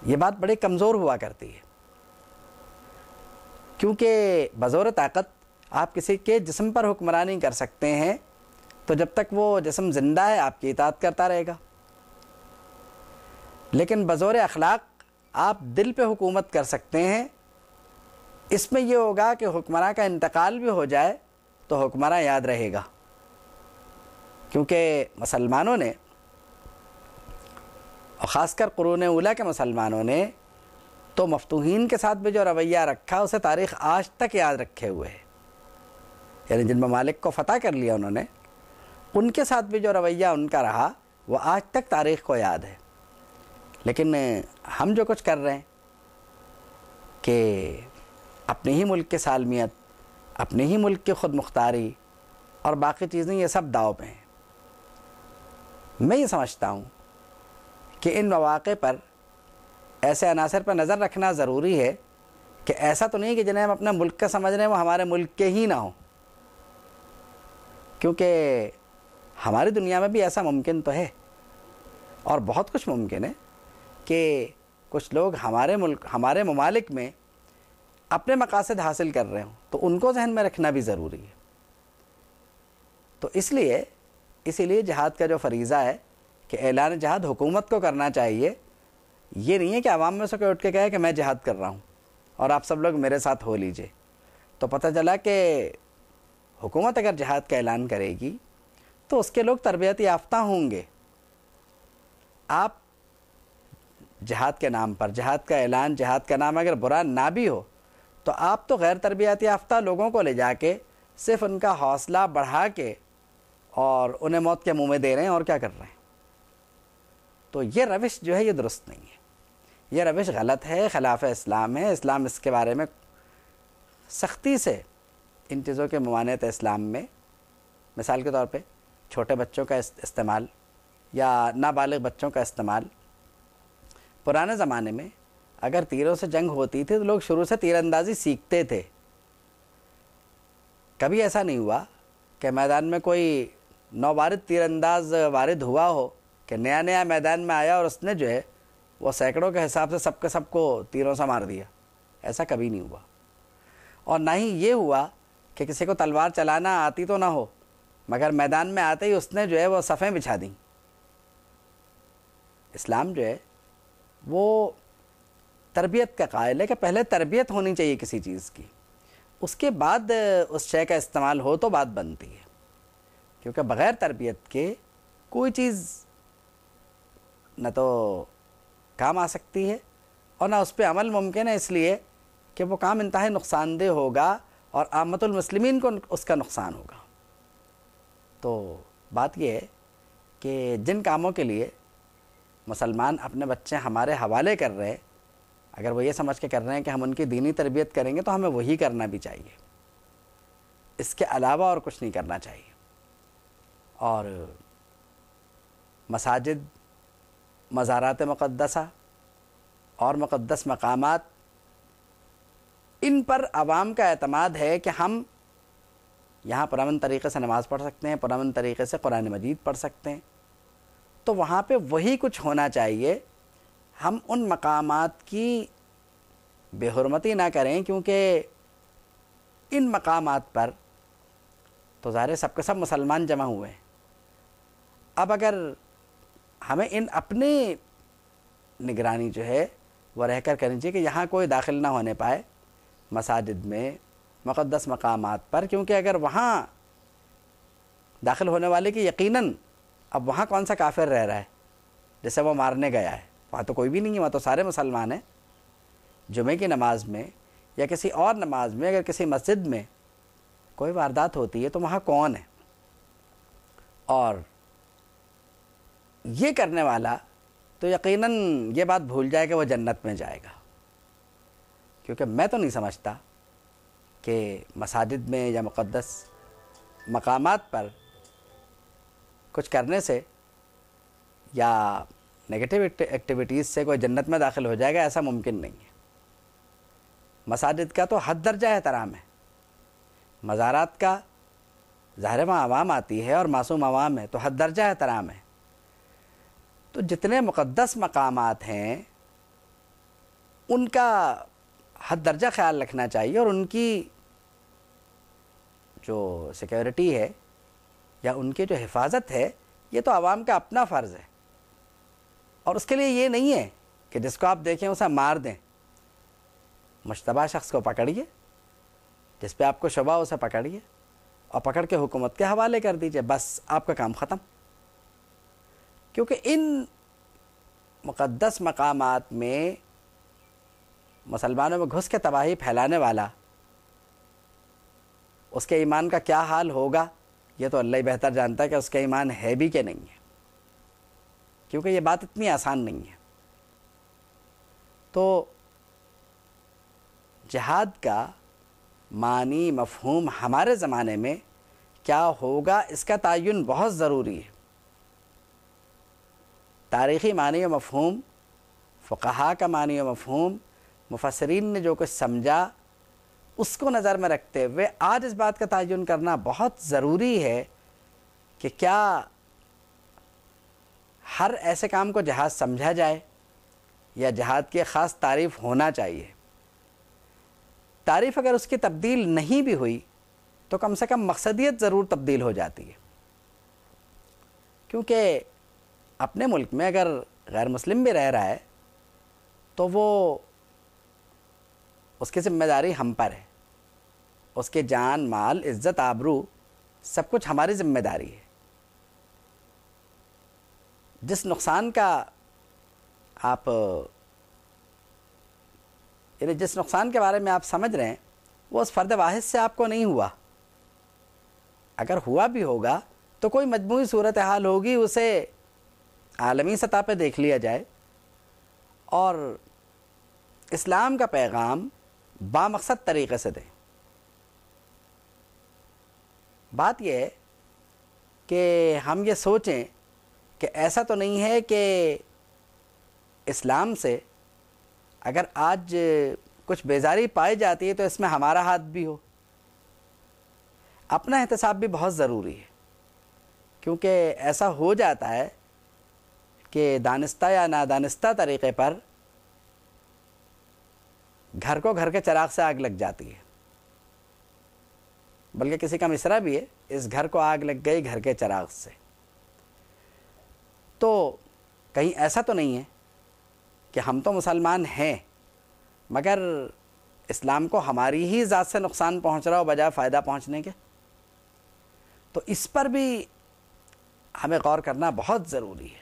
یہ بات بڑی کمزور ہوا کرتی ہے، کیونکہ بزور طاقت آپ کسی کے جسم پر حکمرانی کر سکتے ہیں تو جب تک وہ جسم زندہ ہے آپ کی اطاعت کرتا رہے گا، لیکن بزور اخلاق آپ دل پہ حکومت کر سکتے ہیں۔ اس میں یہ ہوگا کہ حکمراں کا انتقال بھی ہو جائے تو حکمراں یاد رہے گا، کیونکہ مسلمانوں نے، اور خاص کر قرون اولیٰ کے مسلمانوں نے تو مفتوحین کے ساتھ بھی جو رویہ رکھا اسے تاریخ آج تک یاد رکھے ہوئے ہے، یعنی جن ممالک کو فتح کر لیا انہوں نے، ان کے ساتھ بھی جو رویہ ان کا رہا وہ آج تک تاریخ کو یاد ہے۔ لیکن ہم جو کچھ کر رہے ہیں کہ اپنے ہی ملک کی سالمیت، اپنے ہی ملک کی خود مختاری اور باقی چیزیں، یہ سب داؤ پہ ہیں۔ میں یہ سمجھتا ہوں کہ ان مواقع پر ایسے عناصر پر نظر رکھنا ضروری ہے کہ ایسا تو نہیں کہ جنہیں ہم اپنے ملک کا سمجھ رہے ہیں وہ ہمارے ملک کے ہی نہ ہوں، کیونکہ ہماری دنیا میں بھی ایسا ممکن تو ہے، اور بہت کچھ ممکن ہے کہ کچھ لوگ ہمارے ممالک میں اپنے مقاصد حاصل کر رہے ہوں، تو ان کو ذہن میں رکھنا بھی ضروری ہے۔ تو اسی لیے جہاد کا جو فریضہ ہے کہ اعلان جہاد حکومت کو کرنا چاہیے، یہ نہیں ہے کہ عوام میں سے کوئی اٹھ کے کہے کہ میں جہاد کر رہا ہوں اور آپ سب لوگ میرے ساتھ ہو لیجئے۔ تو پتہ چلا کہ حکومت اگر جہاد کا اعلان کرے گی تو اس کے لوگ تربیت یافتہ ہوں گے۔ آپ جہاد کے نام پر، جہاد کا اعلان، جہاد کا نام اگر برا نہ بھی ہو تو آپ تو غیر تربیت یافتہ لوگوں کو لے جا کے صرف ان کا حوصلہ بڑھا کے اور انہیں موت کے منہ میں دے رہے ہیں، اور کیا کر رہے ہیں۔ تو یہ روش جو ہے یہ درست نہیں ہے، یہ روش غلط ہے، خلاف اسلام ہے۔ اسلام اس کے بارے میں سختی سے ان چیزوں کے ممانعت اسلام میں، مثال کے طور پہ چھوٹے بچوں کا استعمال یا نابالغ بچوں کا استعمال۔ پرانے زمانے میں اگر تیروں سے جنگ ہوتی تھی تو لوگ شروع سے تیر اندازی سیکھتے تھے۔ کبھی ایسا نہیں ہوا کہ میدان میں کوئی نوبارد تیر انداز وارد ہوا ہو کہ نیا نیا میدان میں آیا اور اس نے جو ہے وہ سینکڑوں کے حساب سے سب کے سب کو تیروں سے مار دیا، ایسا کبھی نہیں ہوا۔ اور نہ ہی یہ ہوا کہ کسی کو تلوار چلانا آتی تو نہ ہو مگر میدان میں آتے ہی اس نے جو ہے وہ صفیں بچھا دیں۔ اسلام جو ہے وہ تربیت کا قائل ہے کہ پہلے تربیت ہونی چاہیے کسی چیز کی، اس کے بعد اس شے کا استعمال ہو تو بات بنتی ہے، کیونکہ بغیر تربیت کے کوئی چیز نہ تو کام آ سکتی ہے اور نہ اس پہ عمل ممکن ہے، اس لیے کہ وہ کام انتہائی نقصان دہ ہوگا اور عامت المسلمین کو اس کا نقصان ہوگا۔ تو بات یہ ہے کہ جن کاموں کے لیے مسلمان اپنے بچے ہمارے حوالے کر رہے ہیں، اگر وہ یہ سمجھ کے کر رہے ہیں کہ ہم ان کی دینی تربیت کریں گے تو ہمیں وہی کرنا بھی چاہیے، اس کے علاوہ اور کچھ نہیں کرنا چاہیے۔ اور مساجد، مزارات مقدسہ اور مقدس مقامات، ان پر عوام کا اعتماد ہے کہ ہم یہاں پرامن طریقے سے نماز پڑھ سکتے ہیں، پرامن طریقے سے قرآن مجید پڑھ سکتے ہیں، تو وہاں پہ وہی کچھ ہونا چاہیے۔ ہم ان مقامات کی بے حرمتی نہ کریں، کیونکہ ان مقامات پر تو ظاہر سب کے سب مسلمان جمع ہوئے ہیں۔ اب اگر ہمیں ان اپنی نگرانی جو ہے وہ رہ کر کرنی چاہیے کہ یہاں کوئی داخل نہ ہونے پائے مساجد میں، مقدس مقامات پر، کیونکہ اگر وہاں داخل ہونے والے کی یقیناً اب وہاں کون سا کافر رہ رہا ہے جسے وہ مارنے گیا ہے، وہاں تو کوئی بھی نہیں ہے، وہاں تو سارے مسلمان ہیں۔ جمعے کی نماز میں یا کسی اور نماز میں اگر کسی مسجد میں کوئی واردات ہوتی ہے تو وہاں کون ہے؟ اور یہ کرنے والا تو یقیناً یہ بات بھول جائے کہ وہ جنت میں جائے گا، کیونکہ میں تو نہیں سمجھتا کہ مساجد میں یا مقدس مقامات پر کچھ کرنے سے یا نیگیٹو ایکٹیویٹیز سے کوئی جنت میں داخل ہو جائے گا، ایسا ممکن نہیں ہے۔ مساجد کا تو حد درجہ احترام ہے، مزارات کا ظاہر وہاں عوام آتی ہے اور معصوم عوام ہے تو حد درجہ احترام ہے۔ تو جتنے مقدس مقامات ہیں ان کا حد درجہ خیال رکھنا چاہیے، اور ان کی جو سیکیورٹی ہے یا ان کی جو حفاظت ہے یہ تو عوام کا اپنا فرض ہے، اور اس کے لیے یہ نہیں ہے کہ جس کو آپ دیکھیں اسے مار دیں۔ مشتبہ شخص کو پکڑیے، جس پہ آپ کو شبہ اسے پکڑیے اور پکڑ کے حکومت کے حوالے کر دیجئے، بس آپ کا کام ختم۔ کیونکہ ان مقدس مقامات میں مسلمانوں میں گھس کے تباہی پھیلانے والا، اس کے ایمان کا کیا حال ہوگا یہ تو اللہ ہی بہتر جانتا ہے کہ اس کا ایمان ہے بھی کہ نہیں ہے، کیونکہ یہ بات اتنی آسان نہیں ہے۔ تو جہاد کا معنی مفہوم ہمارے زمانے میں کیا ہوگا اس کا تعین بہت ضروری ہے۔ تاریخی معنی و مفہوم، فقہا کا معنی و مفہوم، مفسرین نے جو کچھ سمجھا اس کو نظر میں رکھتے ہوئے آج اس بات کا تعین کرنا بہت ضروری ہے کہ کیا ہر ایسے کام کو جہاد سمجھا جائے یا جہاد کی خاص تعریف ہونا چاہیے۔ تعریف اگر اس کی تبدیل نہیں بھی ہوئی تو کم سے کم مقصدیت ضرور تبدیل ہو جاتی ہے، کیونکہ اپنے ملک میں اگر غیر مسلم بھی رہ رہا ہے تو وہ اس کی ذمہ داری ہم پر ہے، اس کے جان مال عزت آبرو سب کچھ ہماری ذمہ داری ہے۔ جس نقصان کا آپ یعنی جس نقصان کے بارے میں آپ سمجھ رہے ہیں وہ اس فرد واحد سے آپ کو نہیں ہوا، اگر ہوا بھی ہوگا تو کوئی مجموعی صورتحال ہوگی، اسے عالمی سطح پہ دیکھ لیا جائے اور اسلام کا پیغام بامقصد طریقے سے دیں۔ بات یہ ہے کہ ہم یہ سوچیں کہ ایسا تو نہیں ہے کہ اسلام سے اگر آج کچھ بیزاری پائی جاتی ہے تو اس میں ہمارا ہاتھ بھی ہو۔ اپنا احتساب بھی بہت ضروری ہے، کیونکہ ایسا ہو جاتا ہے کہ دانستہ یا نادانستہ طریقے پر گھر کو گھر کے چراغ سے آگ لگ جاتی ہے، بلکہ کسی کا مصرع بھی ہے، اس گھر کو آگ لگ گئی گھر کے چراغ سے۔ تو کہیں ایسا تو نہیں ہے کہ ہم تو مسلمان ہیں مگر اسلام کو ہماری ہی ذات سے نقصان پہنچ رہا ہو بجائے فائدہ پہنچنے کے؟ تو اس پر بھی ہمیں غور کرنا بہت ضروری ہے۔